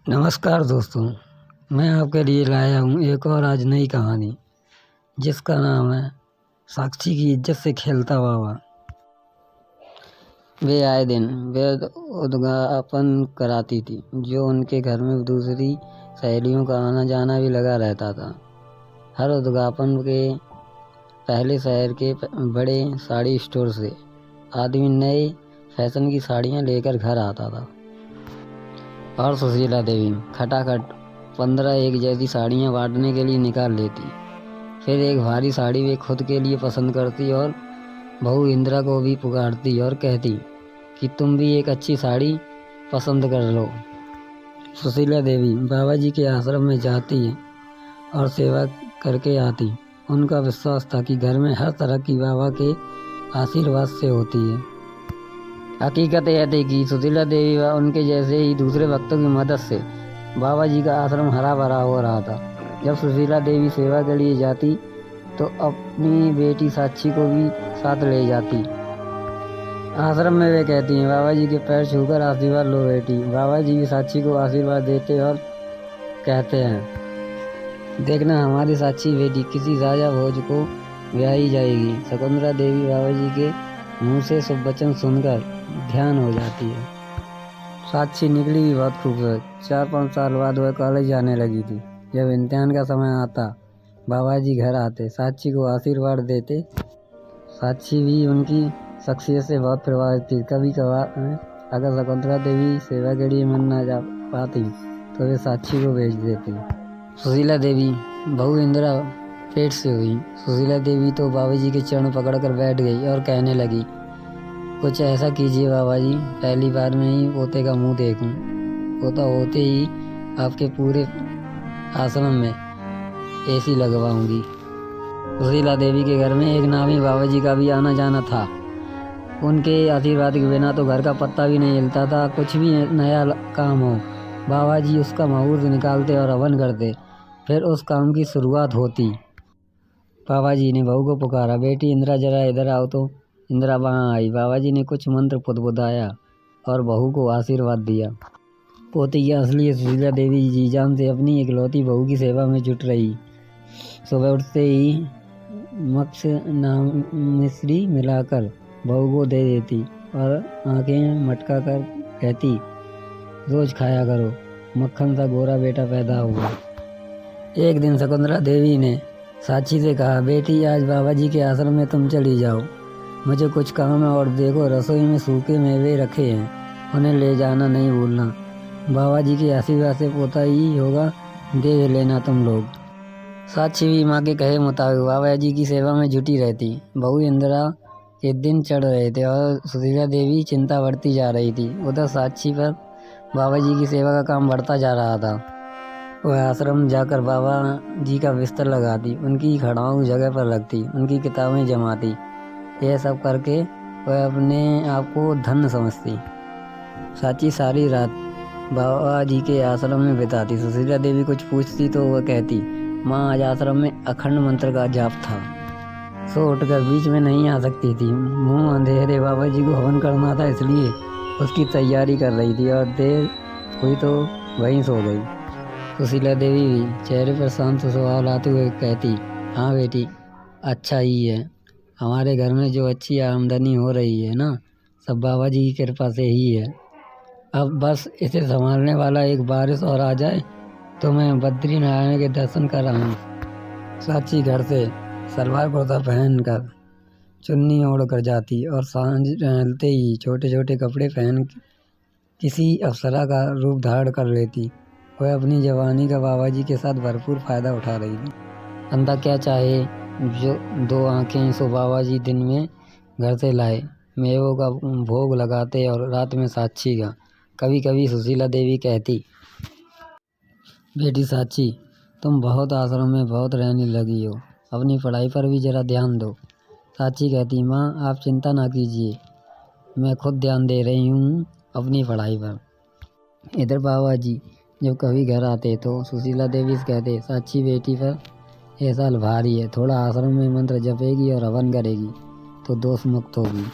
नमस्कार दोस्तों, मैं आपके लिए लाया हूँ एक और आज नई कहानी जिसका नाम है साक्षी की इज्जत से खेलता बाबा। वे आए दिन वे उद्यापन कराती थी, जो उनके घर में दूसरी सहेलियों का आना जाना भी लगा रहता था। हर उद्यापन के पहले शहर के बड़े साड़ी स्टोर से आदमी नए फैशन की साड़ियाँ लेकर घर आता था और सुशीला देवी खटाखट 15 एक जैसी साड़ियाँ बांटने के लिए निकाल लेती। फिर एक भारी साड़ी वे खुद के लिए पसंद करती और बहू इंदिरा को भी पुकारती और कहती कि तुम भी एक अच्छी साड़ी पसंद कर लो। सुशीला देवी बाबा जी के आश्रम में जाती और सेवा करके आती। उनका विश्वास था कि घर में हर तरह की बाबा के आशीर्वाद से होती है। हकीकत यह थी कि सुशीला देवी व उनके जैसे ही दूसरे भक्तों की मदद से बाबा जी का आश्रम हरा भरा हो रहा था। जब सुशीला देवी सेवा के लिए जाती तो अपनी बेटी साक्षी को भी साथ ले जाती। आश्रम में वे कहती हैं, बाबा जी के पैर छूकर आशीर्वाद लो बेटी। बाबा जी भी साक्षी को आशीर्वाद देते और कहते हैं, देखना हमारी साक्षी बेटी किसी राजा भोज को ब्याही जाएगी। शकुंतला देवी बाबा जी के मुंह से शुभ वचन सुनकर ध्यान हो जाती है। साक्षी निकली भी बहुत खूबसूरत। 4-5 साल बाद वह कॉलेज जाने लगी थी। जब इम्तिहान का समय आता, बाबा जी घर आते, साक्षी को आशीर्वाद देते। साक्षी भी उनकी शख्सियत से बहुत प्रभावित थी। कभी कभार अगर शकुंतला देवी सेवा के लिए मन न जा पाती तो वे साक्षी को भेज देती। सुशीला देवी बहू इंदिरा पेट से हुई। सुशीला देवी तो बाबा जी के चरण पकड़कर बैठ गई और कहने लगी, कुछ ऐसा कीजिए बाबा जी, पहली बार में ही पोते का मुंह देखूं। पोता होते ही आपके पूरे आश्रम में एसी लगवाऊंगी। सुशीला देवी के घर में एक नामी बाबा जी का भी आना जाना था। उनके आशीर्वाद के बिना तो घर का पत्ता भी नहीं हिलता था। कुछ भी नया काम हो, बाबा जी उसका मुहूर्त निकालते और हवन करते, फिर उस काम की शुरुआत होती। बाबा जी ने बहू को पुकारा, बेटी इंदिरा जरा इधर आओ। तो इंदिरा वहाँ आई। बाबा जी ने कुछ मंत्र पुदपुदाया और बहू को आशीर्वाद दिया। पोती की असली सुशीला देवी जी जान से अपनी इकलौती बहू की सेवा में जुट रही। सुबह उठते ही मक्ष नाम मिश्री मिलाकर बहू को दे देती और आंखें मटका कर कहती, रोज खाया करो, मक्खन सा गोरा बेटा पैदा होगा। एक दिन शकुंतला देवी ने साक्षी से कहा, बेटी आज बाबा जी के आश्रम में तुम चली जाओ, मुझे कुछ काम है। और देखो रसोई में सूखे मेवे रखे हैं, उन्हें ले जाना नहीं भूलना। बाबा जी के आशीर्वाद से पोता ही होगा, दे लेना तुम लोग। साक्षी भी माँ के कहे मुताबिक बाबा जी की सेवा में जुटी रहती। बहू इंदिरा के दिन चढ़ रहे थे और सुशीला देवी चिंता बढ़ती जा रही थी। उधर साक्षी पर बाबा जी की सेवा का काम बढ़ता जा रहा था। वह आश्रम जाकर बाबा जी का बिस्तर लगाती, उनकी खड़ाऊ जगह पर रखती, उनकी किताबें जमाती। यह सब करके वह अपने आप को धन्य समझती। साक्षी सारी रात बाबा जी के आश्रम में बिताती। सुशीला देवी कुछ पूछती तो वह कहती, माँ आज आश्रम में अखंड मंत्र का जाप था, सो उठकर बीच में नहीं आ सकती थी। मुँह अंधेरे बाबा जी को हवन करना था, इसलिए उसकी तैयारी कर रही थी और देर हुई तो वहीं सो गई। सुशीला देवी भी चेहरे पर शांत स्वभाव लाते हुए कहती, हाँ बेटी, अच्छा ही है। हमारे घर में जो अच्छी आमदनी हो रही है ना, सब बाबा जी की कृपा से ही है। अब बस इसे संभालने वाला एक बारिश और आ जाए तो मैं बद्रीनारायण के दर्शन कर आऊँ। साक्षी घर से सलवार कुर्ता पहनकर चुन्नी ओढ़ कर जाती और सांझ ढलते ही छोटे छोटे कपड़े पहन किसी अप्सरा का रूप धारण कर लेती। वह अपनी जवानी का बाबा जी के साथ भरपूर फायदा उठा रही थी। बंदा क्या चाहे जो 2 आंखें सो बाबा जी दिन में घर से लाए, मेवों का भोग लगाते और रात में साक्षी का। कभी कभी सुशीला देवी कहती, बेटी साक्षी, तुम बहुत आश्रम में बहुत रहने लगी हो, अपनी पढ़ाई पर भी जरा ध्यान दो। साक्षी कहती, माँ आप चिंता ना कीजिए, मैं खुद ध्यान दे रही हूँ अपनी पढ़ाई पर। इधर बाबा जी जब कभी घर आते तो सुशीला देवी से कहते, साक्षी बेटी पर यह साल भारी है, थोड़ा आश्रम में मंत्र जपेगी और हवन करेगी तो दोष मुक्त होगी।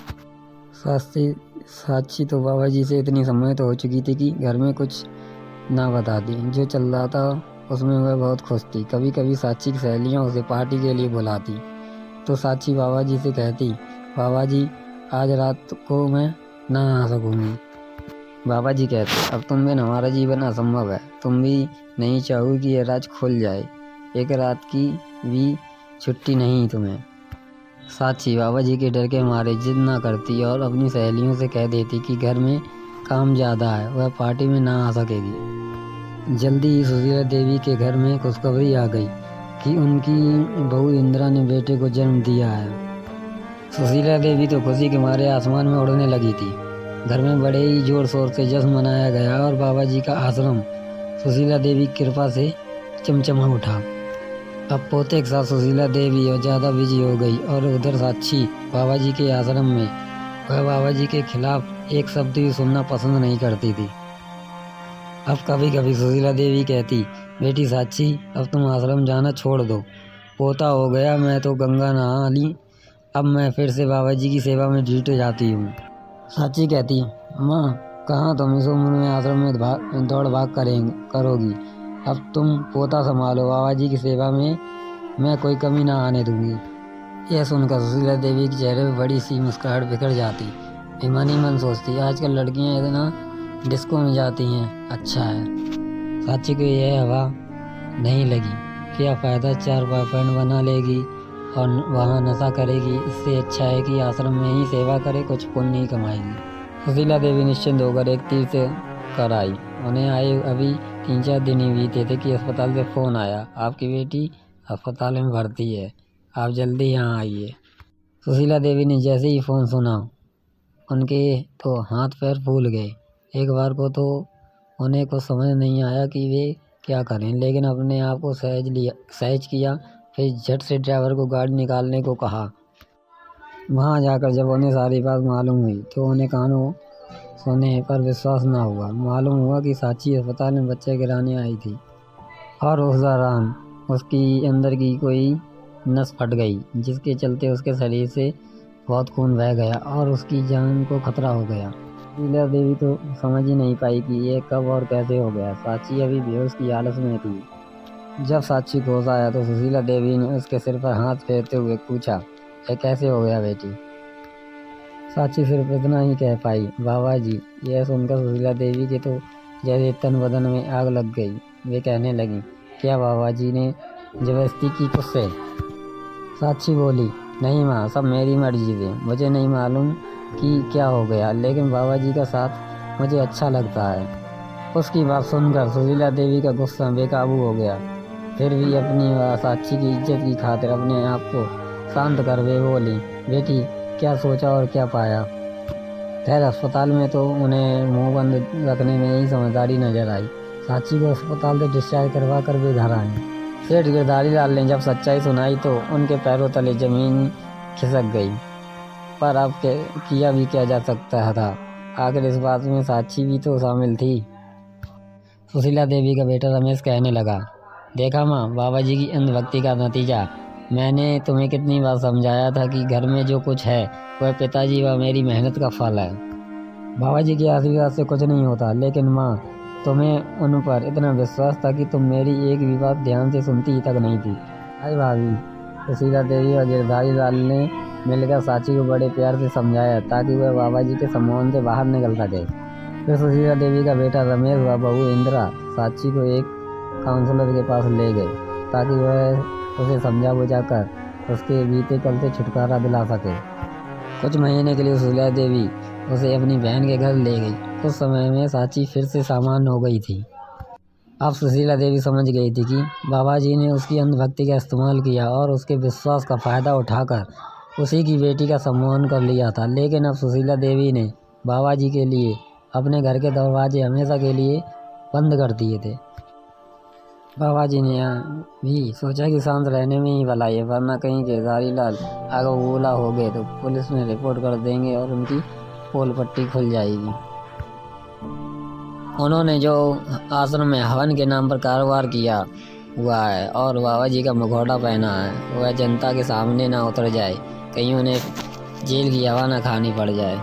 साक्षी तो बाबा जी से इतनी सम्मोहित हो चुकी थी कि घर में कुछ ना बताती। जो चल रहा था उसमें वह बहुत खुश थी। कभी कभी साची की सहेलियाँ उसे पार्टी के लिए बुलाती तो साची बाबा जी से कहती, बाबा जी आज रात को मैं ना आ सकूँगी। बाबा जी कहते, अब तुम बिन हमारा जीवन असंभव है। तुम भी नहीं चाहोगी कि यह राज खुल जाए। एक रात की भी छुट्टी नहीं तुम्हें। साची बाबा जी के डर के मारे जिद ना करती और अपनी सहेलियों से कह देती कि घर में काम ज़्यादा है, वह पार्टी में ना आ सकेगी। जल्दी ही सुशीला देवी के घर में खुशखबरी आ गई कि उनकी बहू इंदिरा ने बेटे को जन्म दिया है। सुशीला देवी तो खुशी के मारे आसमान में उड़ने लगी थी। घर में बड़े ही जोर शोर से जश्न मनाया गया और बाबा जी का आश्रम सुशीला देवी की कृपा से चमचमा उठा। अब पोते के साथ सुशीला देवी और ज़्यादा बिजी हो गई और उधर साक्षी बाबा जी के आश्रम में वह बाबा जी के खिलाफ एक शब्द भी सुनना पसंद नहीं करती थी। अब कभी कभी सुशीला देवी कहती, बेटी साक्षी अब तुम आश्रम जाना छोड़ दो। पोता हो गया, मैं तो गंगा नहा ली, अब मैं फिर से बाबा जी की सेवा में जुट जाती हूँ। साक्षी कहती, माँ कहाँ तुम इस उम्र में आश्रम में दौड़ भाग करोगी। अब तुम पोता संभालो, बाबा जी की सेवा में मैं कोई कमी ना आने दूंगी। यह सुनकर सुशीला देवी के चेहरे पर बड़ी सी मुस्कुराहट बिखर जाती। मन ही मन सोचती, आजकल लड़कियां इतना डिस्को में जाती हैं, अच्छा है। साक्षी को यह हवा नहीं लगी। क्या फ़ायदा, 4 बॉयफ्रेंड बना लेगी और वहाँ नशा करेगी। इससे अच्छा है कि आश्रम में ही सेवा करे, कुछ पुण्य ही कमाएगी। सुशीला देवी निश्चिंत होकर एक तीर से कर आई। उन्हें आए अभी 3-4 दिन ही बीते थे कि अस्पताल से फ़ोन आया, आपकी बेटी अस्पताल में भर्ती है, आप जल्दी यहाँ आइए। सुशीला देवी ने जैसे ही फ़ोन सुना उनके तो हाथ पैर फूल गए। एक बार को तो उन्हें कुछ समझ नहीं आया कि वे क्या करें, लेकिन अपने आप को सहज किया। फिर झट से ड्राइवर को गाड़ी निकालने को कहा। वहाँ जाकर जब उन्हें सारी बात मालूम हुई तो उन्हें कानों सुने पर विश्वास न हुआ। मालूम हुआ कि साची अस्पताल में बच्चे गिराने आई थी और उस दौरान उसकी अंदर की कोई नस फट गई, जिसके चलते उसके शरीर से बहुत खून बह गया और उसकी जान को खतरा हो गया। सुशीला देवी तो समझ ही नहीं पाई कि ये कब और कैसे हो गया। साची अभी बेहोश की हालत में थी। जब साची को होश आया तो सुशीला देवी ने उसके सिर पर हाथ फेरते हुए पूछा, ये कैसे हो गया बेटी। साची सिर्फ इतना ही कह पाई, बाबा जी। यह सुनकर सुशीला देवी के तो जैसे तन बदन में आग लग गई। वे कहने लगी, क्या बाबा जी ने जबरदस्ती की तुझसे। साची बोली, नहीं माँ, सब मेरी मर्जी थी, मुझे नहीं मालूम कि क्या हो गया, लेकिन बाबा जी का साथ मुझे अच्छा लगता है। उसकी बात सुनकर सुशीला देवी का गुस्सा बेकाबू हो गया। फिर भी अपनी साक्षी की इज्जत की खातिर अपने आप को शांत कर वे बोली, बेटी क्या सोचा और क्या पाया। खैर अस्पताल में तो उन्हें मुंह बंद रखने में ही समझदारी नजर आई। साक्षी को अस्पताल से डिस्चार्ज करवा कर वे घर आए। सेठ गिरधारी लाल ने जब सच्चाई सुनाई तो उनके पैरों तले जमीन खिसक गई। पर अब किया भी क्या जा सकता था, आखिर इस बात में साक्षी भी तो शामिल थी। सुशीला देवी का बेटा रमेश कहने लगा, देखा माँ, बाबा जी की अंधभक्ति का नतीजा। मैंने तुम्हें कितनी बार समझाया था कि घर में जो कुछ है वह पिताजी व मेरी मेहनत का फल है। बाबा जी के आशीर्वाद से कुछ नहीं होता, लेकिन माँ तुम्हें उन पर इतना विश्वास था कि तुम मेरी एक भी बात ध्यान से सुनती ही तक नहीं थी। हाय भाभी। सुशीला देवी और गिरधारी लाल ने मिलकर साची को बड़े प्यार से समझाया ताकि वह बाबा जी के सम्मान से बाहर निकल सके। फिर सुशीला देवी का बेटा रमेश व बहू इंदिरा साची को एक काउंसलर के पास ले गए ताकि वह उसे समझा बुझा कर उसके बीते कल से छुटकारा दिला सके। कुछ महीने के लिए सुशीला देवी उसे अपनी बहन के घर ले गई। कुछ समय में साची फिर से सामान्य हो गई थी। अब सुशीला देवी समझ गई थी कि बाबा जी ने उसकी अंधभक्ति का इस्तेमाल किया और उसके विश्वास का फ़ायदा उठाकर उसी की बेटी का सम्मान कर लिया था। लेकिन अब सुशीला देवी ने बाबा जी के लिए अपने घर के दरवाजे हमेशा के लिए बंद कर दिए थे। बाबा जी ने भी सोचा कि शांत रहने में ही भलाई है, वरना कहीं गिरधारी लाल अगर बोला हो गए तो पुलिस में रिपोर्ट कर देंगे और उनकी पोल पट्टी खुल जाएगी। उन्होंने जो आश्रम में हवन के नाम पर कारोबार किया हुआ है और बाबा जी का मुखौटा पहना है वह जनता के सामने ना उतर जाए, कहीं उन्हें जेल की हवा ना खानी पड़ जाए।